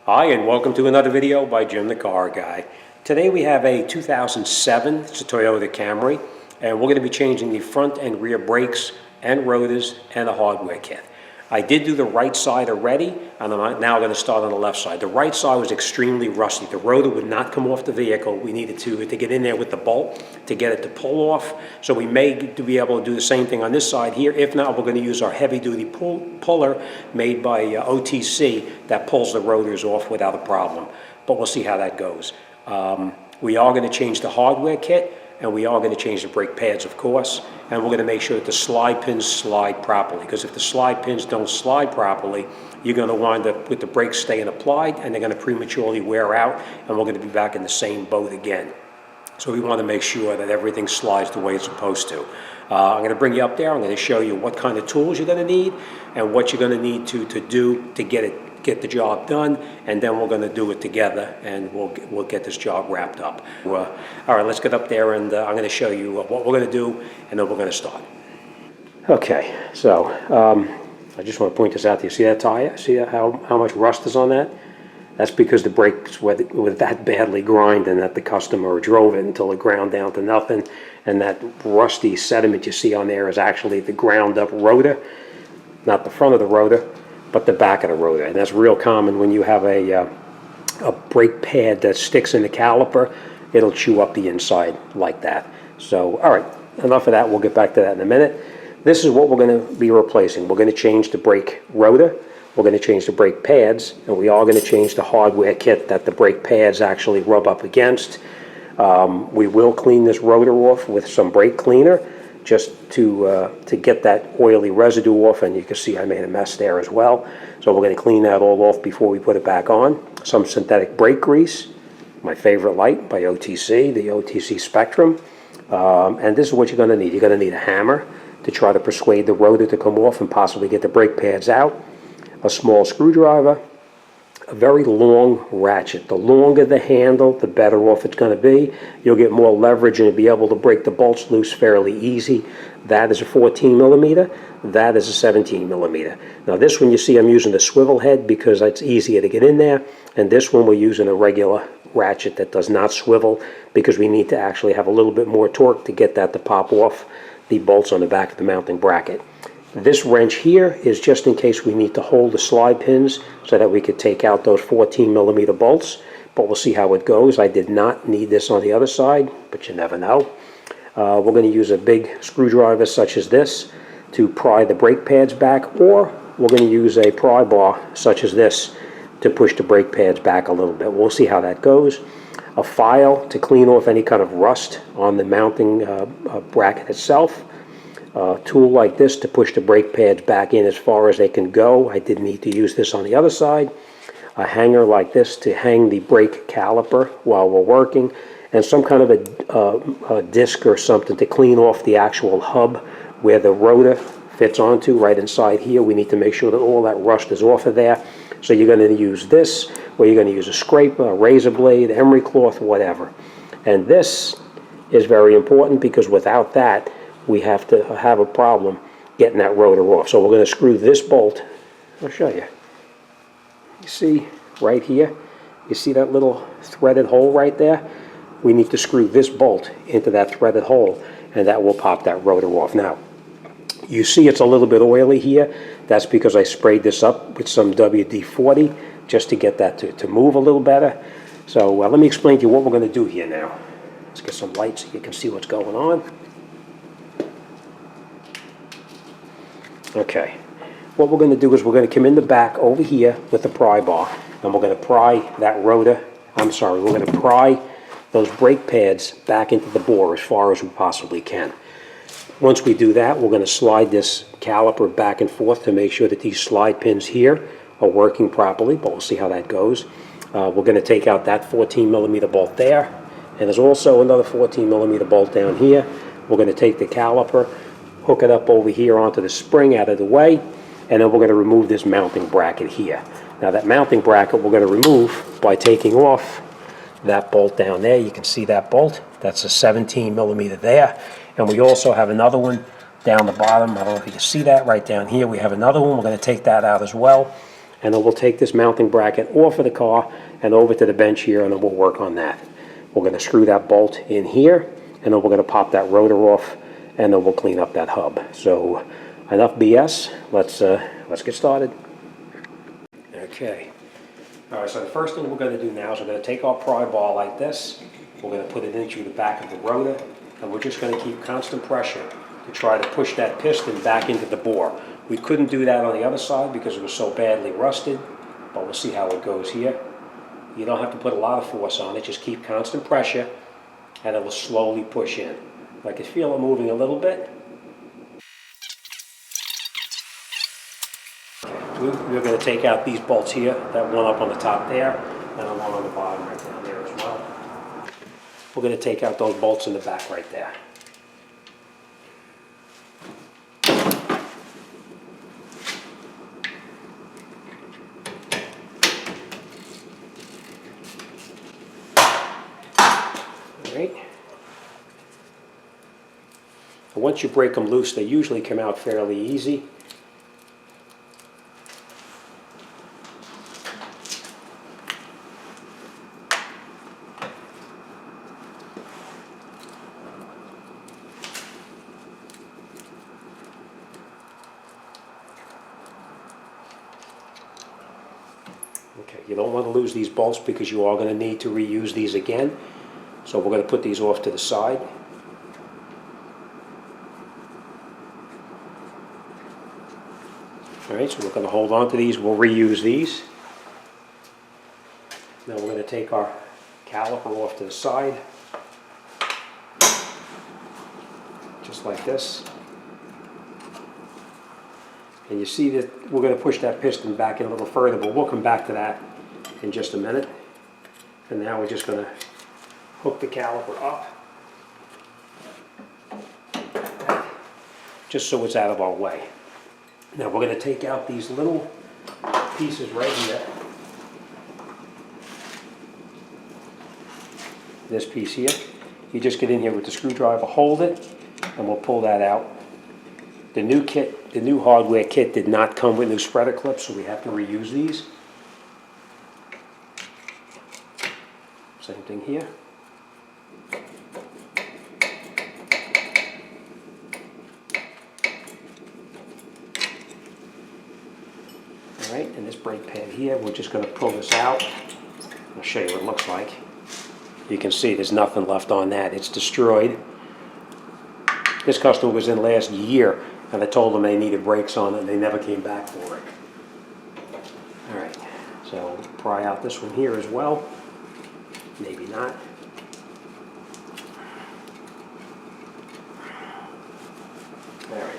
Hi, and welcome to another video by Jim the Car Guy. Today we have a 2007, it's a Toyota Camry, and we're going to be changing the front and rear brakes and rotors and the hardware kit. I did do the right side already, and I'm now going to start on the left side. The right side was extremely rusty. The rotor would not come off the vehicle. We needed to get in there with the bolt to get it to pull off. So we may be able to do the same thing on this side here. If not, we're going to use our heavy-duty puller made by OTC that pulls the rotors off without a problem. But we'll see how that goes. We are going to change the hardware kit, and we are going to change the brake pads, of course, and we're going to make sure that the slide pins slide properly, because if the slide pins don't slide properly, you're going to wind up with the brakes staying applied, and they're going to prematurely wear out, and we're going to be back in the same boat again. So we want to make sure that everything slides the way it's supposed to. I'm going to bring you up there. I'm going to show you what kind of tools you're going to need and what you're going to need to do to get the job done, and then we're going to do it together, and we'll get this job wrapped up. All right, let's get up there, and I'm going to show you what we're going to do, and then we're going to start. Okay, so I just want to point this out to you. See that tire? See how much rust is on that? That's because the brakes were that badly grinded that the customer drove it until it ground down to nothing, and that rusty sediment you see on there is actually the ground up rotor, not the front of the rotor, but the back of the rotor. And that's real common when you have a brake pad that sticks in the caliper. It'll chew up the inside like that. So, all right, enough of that. We'll get back to that in a minute. This is what we're going to be replacing. We're going to change the brake rotor. We're going to change the brake pads, and we are going to change the hardware kit that the brake pads actually rub up against. We will clean this rotor off with some brake cleaner, just to get that oily residue off, and you can see I made a mess there as well. So we're going to clean that all off before we put it back on. Some synthetic brake grease, my favorite light by OTC, the OTC Spectrum. And this is what you're going to need. You're going to need a hammer to try to persuade the rotor to come off and possibly get the brake pads out, a small screwdriver, a very long ratchet. The longer the handle, the better off it's going to be. You'll get more leverage and you'll be able to break the bolts loose fairly easy. That is a 14 millimeter. That is a 17 millimeter. Now this one you see I'm using the swivel head because it's easier to get in there. And this one we're using a regular ratchet that does not swivel because we need to actually have a little bit more torque to get that to pop off the bolts on the back of the mounting bracket. This wrench here is just in case we need to hold the slide pins so that we could take out those 14 millimeter bolts, but we'll see how it goes. I did not need this on the other side, but you never know. We're going to use a big screwdriver such as this to pry the brake pads back, or we're going to use a pry bar such as this to push the brake pads back a little bit. We'll see how that goes. A file to clean off any kind of rust on the mounting bracket itself. A tool like this to push the brake pads back in as far as they can go. I did need to use this on the other side. A hanger like this to hang the brake caliper while we're working, and some kind of a disc or something to clean off the actual hub where the rotor fits onto right inside here. We need to make sure that all that rust is off of there. So you're going to use this, or you're going to use a scraper, a razor blade, emery cloth, whatever. And this is very important because without that, we have to have a problem getting that rotor off. So we're going to screw this bolt. I'll show you. You see right here, you see that little threaded hole right there? We need to screw this bolt into that threaded hole, and that will pop that rotor off. Now, you see it's a little bit oily here. That's because I sprayed this up with some WD-40 just to get that to move a little better. So let me explain to you what we're going to do here now. Let's get some light so you can see what's going on. Okay, what we're going to do is we're going to come in the back over here with the pry bar, and we're going to pry that rotor, we're going to pry those brake pads back into the bore as far as we possibly can. Once we do that, we're going to slide this caliper back and forth to make sure that these slide pins here are working properly, but we'll see how that goes. We're going to take out that 14 millimeter bolt there, and there's also another 14 millimeter bolt down here. We're going to take the caliper, hook it up over here onto the spring out of the way, and then we're going to remove this mounting bracket here. Now that mounting bracket we're going to remove by taking off that bolt down there. You can see that bolt. That's a 17 millimeter there. And we also have another one down the bottom. I don't know if you can see that right down here. We have another one. We're going to take that out as well. And then we'll take this mounting bracket off of the car and over to the bench here, and then we'll work on that. We're going to screw that bolt in here, and then we're going to pop that rotor off, and then we'll clean up that hub. So enough BS. Let's get started. Okay. All right, so the first thing we're going to do now is we're going to take our pry bar like this. We're going to put it into the back of the rotor, and we're just going to keep constant pressure to try to push that piston back into the bore. We couldn't do that on the other side because it was so badly rusted, but we'll see how it goes here. You don't have to put a lot of force on it, just keep constant pressure, and it will slowly push in. I can feel it moving a little bit. We're going to take out these bolts here, that one up on the top there, and the one on the bottom right down there as well. We're going to take out those bolts in the back right there. Alright. Once you break them loose, they usually come out fairly easy. Okay, you don't want to lose these bolts because you are going to need to reuse these again. So we're going to put these off to the side. Alright, so we're going to hold on to these. We'll reuse these. Now we're going to take our caliper off to the side. Just like this. And you see that we're going to push that piston back in a little further, but we'll come back to that in just a minute. And now we're just going to hook the caliper up, just so it's out of our way. Now we're going to take out these little pieces right here. This piece here. You just get in here with the screwdriver, hold it, and we'll pull that out. The new hardware kit did not come with new spreader clips, so we have to reuse these. Same thing here. Alright, and this brake pad here, we're just going to pull this out. I'll show you what it looks like. You can see there's nothing left on that. It's destroyed. This customer was in last year, and I told them they needed brakes on it, and they never came back for it. Alright, so pry out this one here as well. Maybe not. Alright,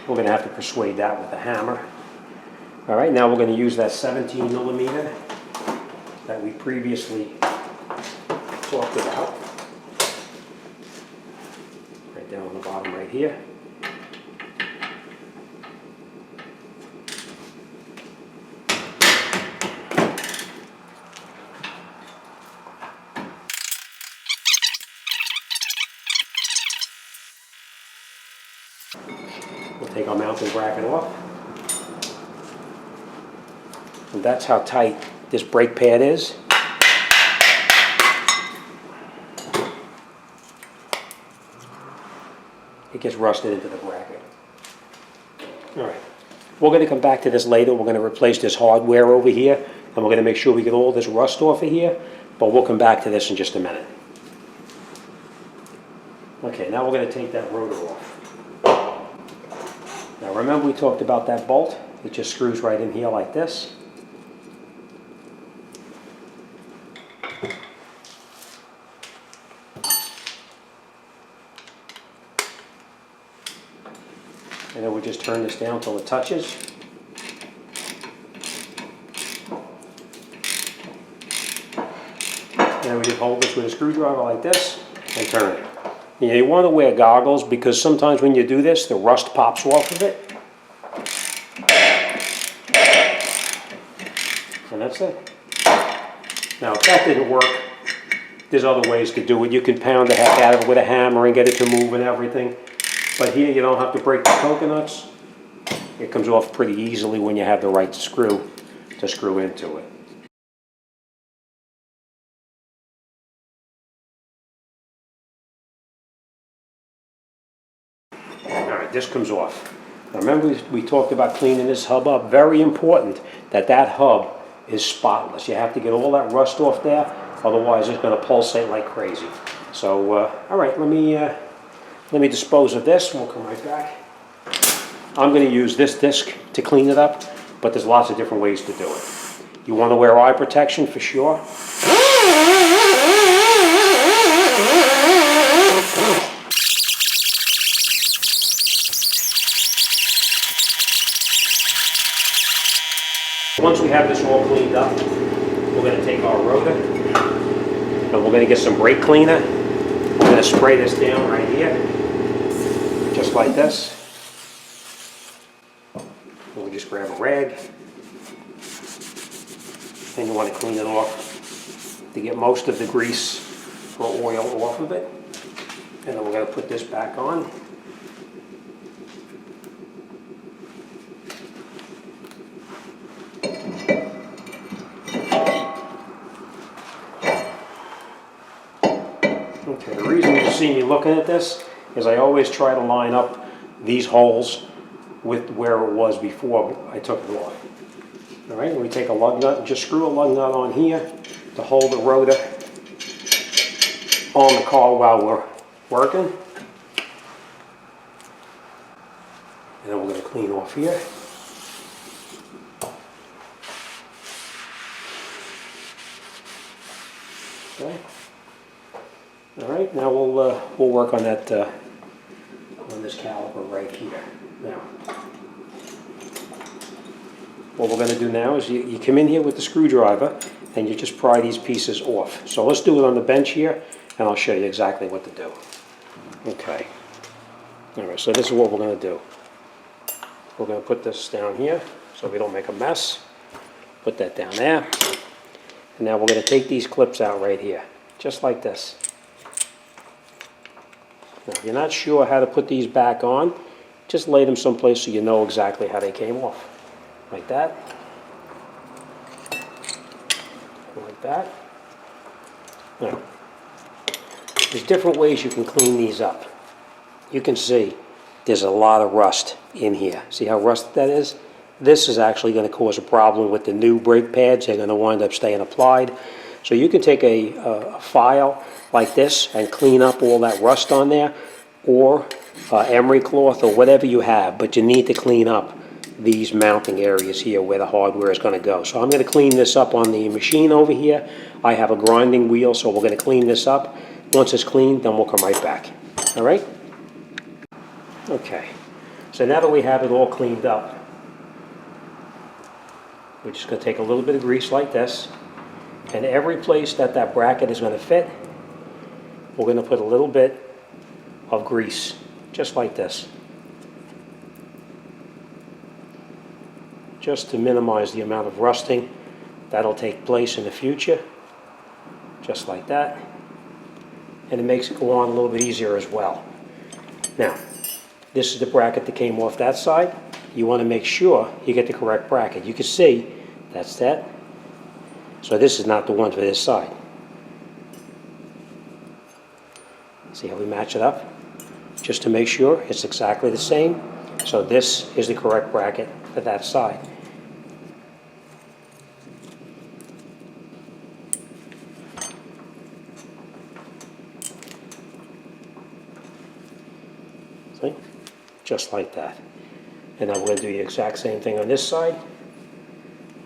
we're going to have to persuade that with a hammer. Alright, now we're going to use that 17 millimeter that we previously talked about. Right down on the bottom right here. We'll take our mounting bracket off. And that's how tight this brake pad is. It gets rusted into the bracket. Alright, we're going to come back to this later. We're going to replace this hardware over here, and we're going to make sure we get all this rust off of here, but we'll come back to this in just a minute. Okay, now we're going to take that rotor off. Now remember we talked about that bolt? It just screws right in here like this. And then we just turn this down until it touches. And then we just hold this with a screwdriver like this and turn it. You want to wear goggles because sometimes when you do this, the rust pops off of it. And that's it. Now, if that didn't work, there's other ways to do it. You can pound the heck out of it with a hammer and get it to move and everything. But here you don't have to break the coconuts. It comes off pretty easily when you have the right screw. to screw into it. Alright, this comes off. Now remember we talked about cleaning this hub up. Very important that that hub is spotless. You have to get all that rust off there, otherwise it's going to pulsate like crazy. So, alright, let me dispose of this and we'll come right back. I'm going to use this disc to clean it up, but there's lots of different ways to do it. You want to wear eye protection for sure. Once we have this all cleaned up, we're going to take our rotor and we're going to get some brake cleaner. We're going to spray this down right here, just like this. We'll just grab a rag and you want to clean it off to get most of the grease or oil off of it. And then we're going to put this back on. Okay, the reason you see me looking at this is I always try to line up these holes with where it was before I took it off. All right, we take a lug nut and just screw a lug nut on here to hold the rotor on the car while we're working. And then we're going to clean off here. Okay. All right, now we'll work on that on this caliper right here. Now, what we're going to do now is you come in here with the screwdriver and you just pry these pieces off. So let's do it on the bench here, and I'll show you exactly what to do. Okay. All right, so this is what we're going to do. We're going to put this down here so we don't make a mess. Put that down there. And now we're going to take these clips out right here, just like this. Now, if you're not sure how to put these back on, just lay them someplace so you know exactly how they came off. Like that. Like that. Now, there's different ways you can clean these up. You can see there's a lot of rust in here. See how rusted that is? This is actually going to cause a problem with the new brake pads. They're going to wind up staying applied. So you can take a file like this and clean up all that rust on there, or emery cloth or whatever you have, but you need to clean up these mounting areas here where the hardware is going to go. So I'm going to clean this up on the machine over here. I have a grinding wheel, so we're going to clean this up. Once it's cleaned, then we'll come right back. All right? Okay. So now that we have it all cleaned up, we're just going to take a little bit of grease like this, and every place that that bracket is going to fit, we're going to put a little bit of grease, just like this, just to minimize the amount of rusting that'll take place in the future, just like that, and it makes it go on a little bit easier as well. Now, this is the bracket that came off that side. You want to make sure you get the correct bracket. You can see that's that. So this is not the one for this side. See how we match it up? Just to make sure it's exactly the same. So this is the correct bracket for that side. See? Just like that. And now we're going to do the exact same thing on this side.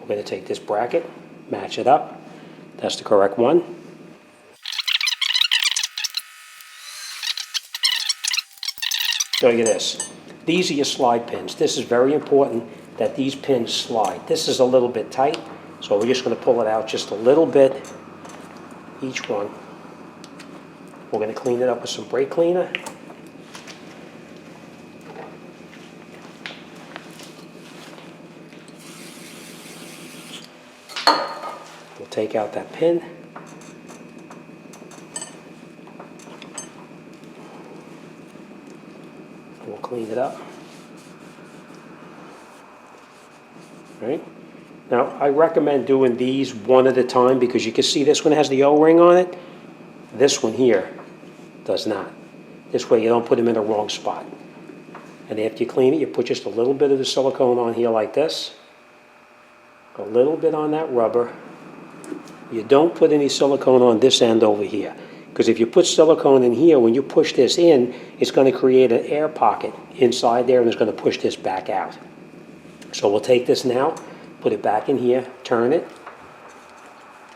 We're going to take this bracket, match it up. That's the correct one. Show you this. These are your slide pins. This is very important that these pins slide. This is a little bit tight, so we're just going to pull it out just a little bit, each one. We're going to clean it up with some brake cleaner. We'll take out that pin. We'll clean it up. All right? Now, I recommend doing these one at a time because you can see this one has the O-ring on it. This one here does not. This way you don't put them in the wrong spot. And after you clean it, you put just a little bit of the silicone on here like this. A little bit on that rubber. You don't put any silicone on this end over here. Because if you put silicone in here, when you push this in, it's going to create an air pocket inside there and it's going to push this back out. So we'll take this now, put it back in here, turn it,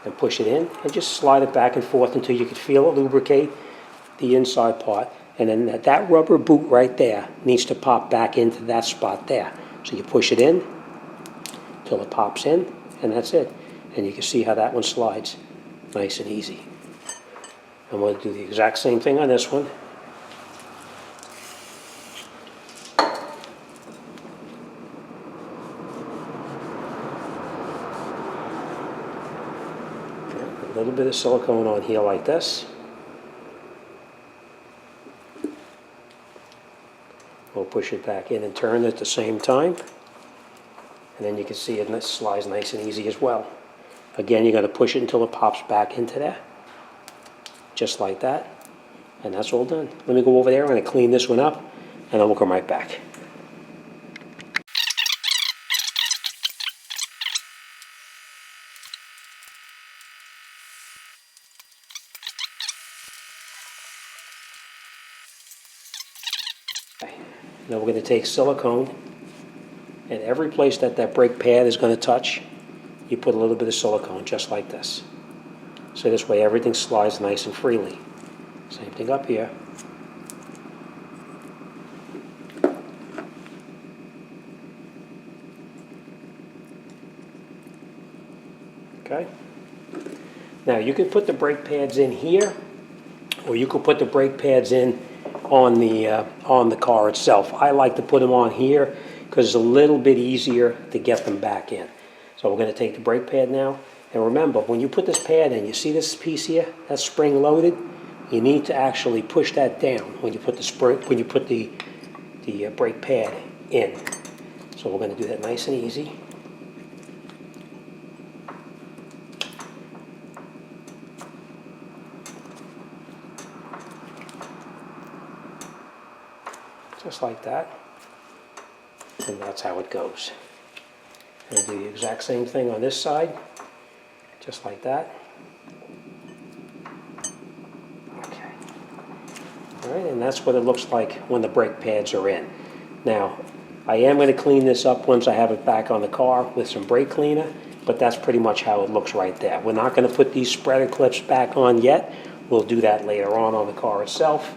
and push it in, and just slide it back and forth until you can feel it lubricate the inside part. And then that rubber boot right there needs to pop back into that spot there. So you push it in until it pops in, and that's it. And you can see how that one slides nice and easy. I'm going to do the exact same thing on this one. A little bit of silicone on here like this. We'll push it back in and turn it at the same time. And then you can see it slides nice and easy as well. Again, you're going to push it until it pops back into there. Just like that. And that's all done. Let me go over there. I'm going to clean this one up, and then we'll come right back. Now we're going to take silicone, and every place that brake pad is going to touch, you put a little bit of silicone, just like this. So this way everything slides nice and freely. Same thing up here. Okay. Now you can put the brake pads in here, or you could put the brake pads in on the car itself. I like to put them on here because it's a little bit easier to get them back in. So we're going to take the brake pad now, and remember, when you put this pad in, you see this piece here that's spring loaded. You need to actually push that down when you put the brake pad in. So we're going to do that nice and easy. Just like that, and that's how it goes. And do the exact same thing on this side, just like that. Okay. All right, and that's what it looks like when the brake pads are in. Now, I am going to clean this up once I have it back on the car with some brake cleaner, but that's pretty much how it looks right there. We're not going to put these spreader clips back on yet. We'll do that later on the car itself.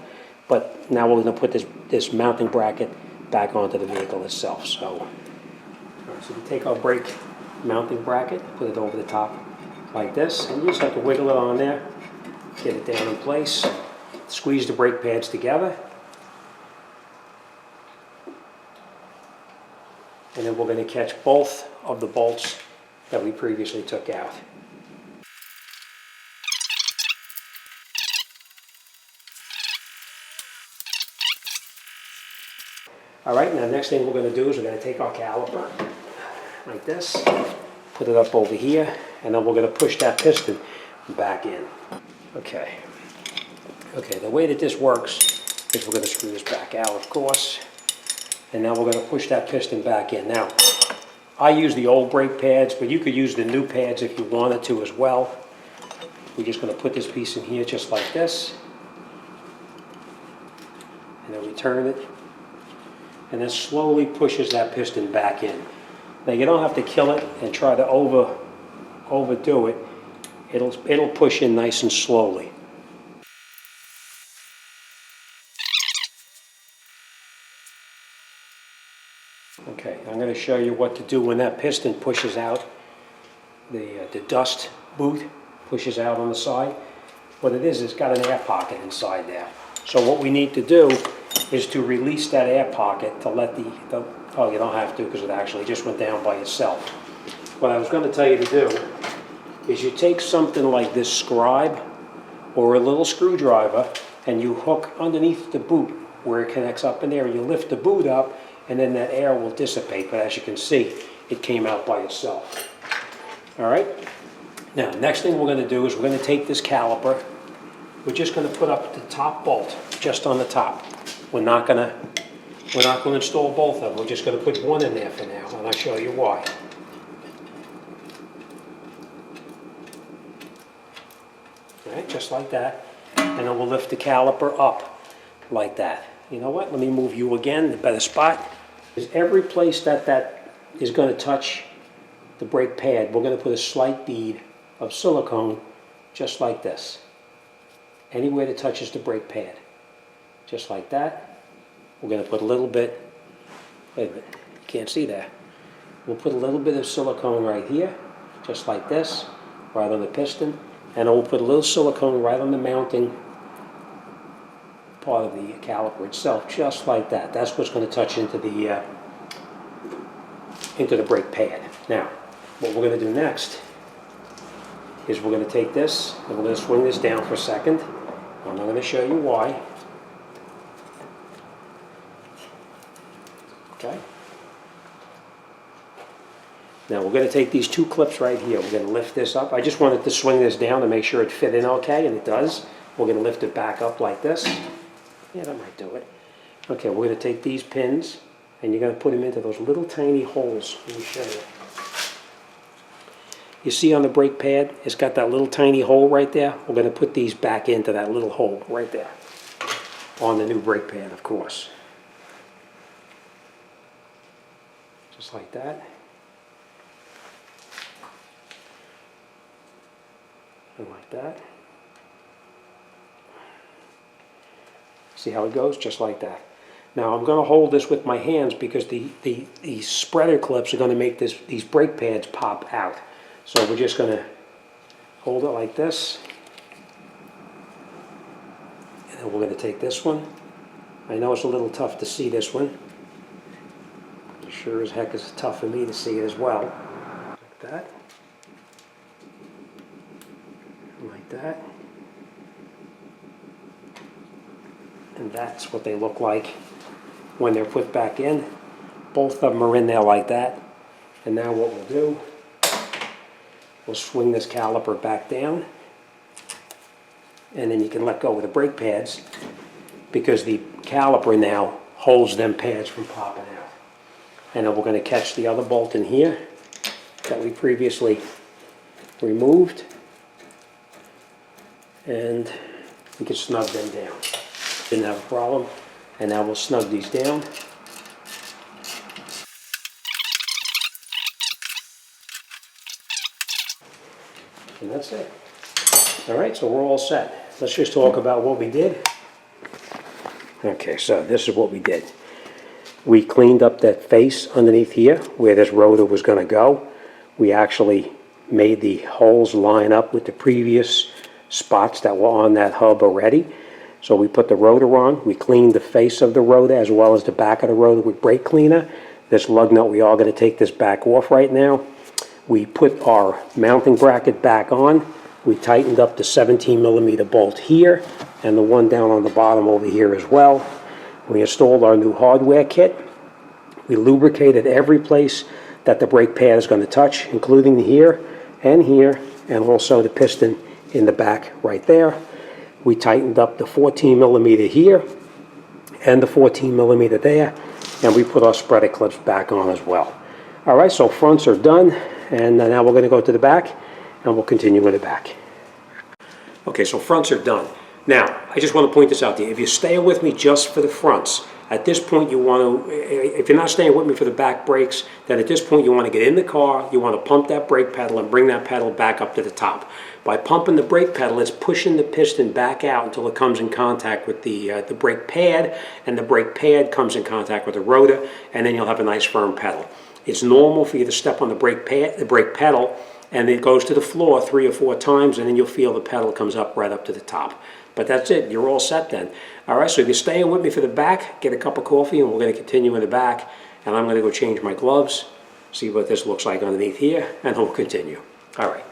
But now we're going to put this mounting bracket back onto the vehicle itself. So we take our brake mounting bracket, put it over the top like this, and you just have to wiggle it on there, get it down in place, squeeze the brake pads together, and then we're going to catch both of the bolts that we previously took out. All right, now the next thing we're going to do is we're going to take our caliper, like this, put it up over here, and then we're going to push that piston back in. Okay, the way that this works is we're going to screw this back out, of course, and now we're going to push that piston back in. Now, I use the old brake pads, but you could use the new pads if you wanted to as well. We're just going to put this piece in here just like this, and then we turn it, and then slowly pushes that piston back in. Now you don't have to kill it and try to overdo it. It'll push in nice and slowly. Okay, I'm going to show you what to do when that piston pushes out. The dust boot pushes out on the side. What it is, it's got an air pocket inside there. So what we need to do is to release that air pocket to let oh, you don't have to because it actually just went down by itself. What I was going to tell you to do is you take something like this scribe or a little screwdriver and you hook underneath the boot where it connects up in there, and you lift the boot up, and then that air will dissipate. But as you can see, it came out by itself. All right. Now, next thing we're going to do is we're going to take this caliper. We're just going to put up the top bolt, just on the top. We're not going to install both of them. We're just going to put one in there for now, and I'll show you why. All right, just like that. And then we'll lift the caliper up like that. You know what? Let me move you again, the better spot. Is every place that is going to touch the brake pad, we're going to put a slight bead of silicone, just like this. Anywhere that touches the brake pad, just like that. We're going to put a little bit, wait a minute, you can't see that. We'll put a little bit of silicone right here, just like this, right on the piston. And we'll put a little silicone right on the mounting part of the caliper itself, just like that. That's what's going to touch into the brake pad. Now, what we're going to do next is we're going to take this and we're going to swing this down for a second. I'm not going to show you why. Okay. Now we're going to take these two clips right here. We're going to lift this up. I just wanted to swing this down to make sure it fit in okay, and it does. We're going to lift it back up like this. Yeah, that might do it. Okay, we're going to take these pins, and you're going to put them into those little tiny holes. Let me show you. You see on the brake pad, it's got that little tiny hole right there. We're going to put these back into that little hole right there. On the new brake pad, of course. Just like that. And like that. See how it goes? Just like that. Now I'm going to hold this with my hands because the spreader clips are going to make these brake pads pop out. So we're just going to hold it like this. And then we're going to take this one. I know it's a little tough to see this one. Sure as heck is tough for me to see it as well. Like that. Like that. And that's what they look like when they're put back in. Both of them are in there like that. And now what we'll do, we'll swing this caliper back down. And then you can let go of the brake pads because the caliper now holds them pads from popping out. And then we're going to catch the other bolt in here that we previously removed. And we can snug them down. Didn't have a problem. And now we'll snug these down. And that's it. All right, so we're all set. Let's just talk about what we did. Okay, so this is what we did. We cleaned up that face underneath here where this rotor was going to go. We actually made the holes line up with the previous spots that were on that hub already. So we put the rotor on. We cleaned the face of the rotor as well as the back of the rotor with brake cleaner. This lug nut, we are going to take this back off right now. We put our mounting bracket back on. We tightened up the 17mm bolt here and the one down on the bottom over here as well. We installed our new hardware kit. We lubricated every place that the brake pad is going to touch, including here, and also the piston in the back right there. We tightened up the 14mm here and the 14mm there, and we put our spreader clips back on as well. All right, so fronts are done, and now we're going to go to the back, and we'll continue with the back. Okay, so fronts are done. Now, I just want to point this out to you. If you're staying with me just for the fronts, at this point you want to, if you're not staying with me for the back brakes, then at this point you want to get in the car, you want to pump that brake pedal and bring that pedal back up to the top. By pumping the brake pedal, it's pushing the piston back out until it comes in contact with the brake pad, and the brake pad comes in contact with the rotor, and then you'll have a nice firm pedal. It's normal for you to step on the brake pedal, and it goes to the floor 3 or 4 times, and then you'll feel the pedal comes up right up to the top. But that's it. You're all set then. All right, so if you're staying with me for the back, get a cup of coffee, and we're going to continue in the back. And I'm going to go change my gloves, see what this looks like underneath here, and then we'll continue. All right.